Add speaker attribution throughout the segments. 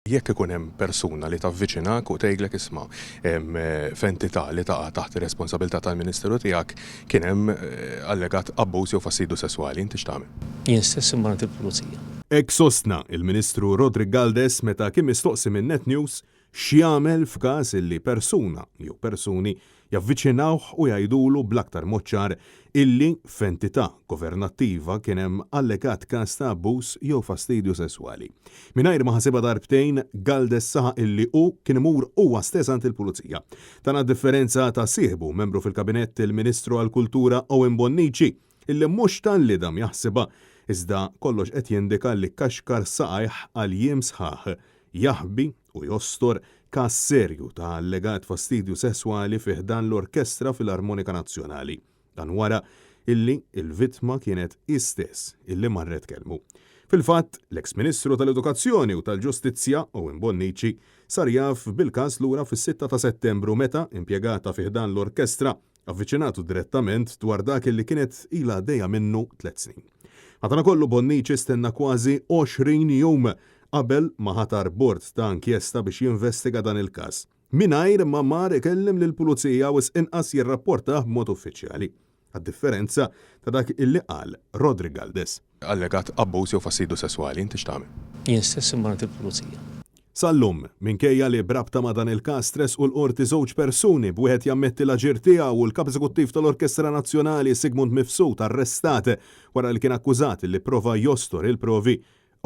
Speaker 1: Jekk ikun hemm persuna li tavviċinak u tgħidlek isma' hemm f'entità li taqa' taħt ir-responsabilità tal-Ministeru tiegħek kien hemm allegat abbuż jew fastidju sesswali, inti x'tagħmel?
Speaker 2: Jien stess immorret il-pulizija.
Speaker 3: Hekk sostna il-Ministru Rodrick Galdes meta kien mistoqsi minn Net News x'jagħmel f'każ illi persuna jew persuni javviċinawh u jgħidulu bl-aktar mod ċar illi f'entità governattiva kien hemm allegat każ ta' abbuż jew fastidju sesswali. Mingħajr ma ħasibha darbtejn, Galdes saħaq illi hu kien imur huwa stess għand il-Pulizija. Tana differenza ta' sieħbu membru fil-Kabinett il-Ministru għall-Kultura Owen Bonnici illi mhux tal-li dam jaħsibha iżda kollox qed jindika li kaxkar saqajh għal jiem sħaħ jaħbi u jostor każ serju ta' allegat fastidju sesswali fih dan l-Orkestra Filarmonika Nazzjonali. Dan wara illi il-vittma kienet istess illi marret kelmu. Fil-fatt, l-eks Ministru tal-Edukazzjoni u tal-Ġustizzja Owen Bonnici sar jaf bil-każ lura fis-6 ta' Settembru meta impjegata fih dan l-orkestra avviċinatu direttament dwar dak illi kienet ilha għaddejja minnu 3 snin. Madankollu Bonnici stenna kważi 20 jum qabel ma ħatar bord ta' inkjesta biex jinvestiga dan il-każ. Mingħajr ma mar ikellem lill-Pulizija u inqas jirrapportah b'mod uffiċjali. Għad-differenza ta' dak illi qal Rodrick Galdes.
Speaker 1: Allegat abbuż jew fastidju sesswali, inti x'tagħmel?
Speaker 2: Jien stess immorret il-pulizija.
Speaker 3: Sallum, minkejja li brabta ma' dan il-każ stress u l-qorti żewġ persuni b'wieħed jammetti l-aġir tiegħu u l-Kap Eżekuttiv tal-Orkestra Nazzjonali Sigmund Mifsud arrestat wara li kien akkużat li prova jostor il-provi,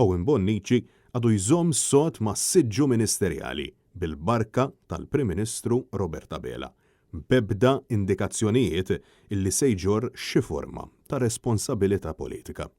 Speaker 3: Owen Bonnici għadu jżomm sod ma' siġġu ministerjali bil-barka tal-Prim Ministru Robert Abela. Bebda indikazzjonijiet illi se jġorr xi forma ta' responsabilità politika.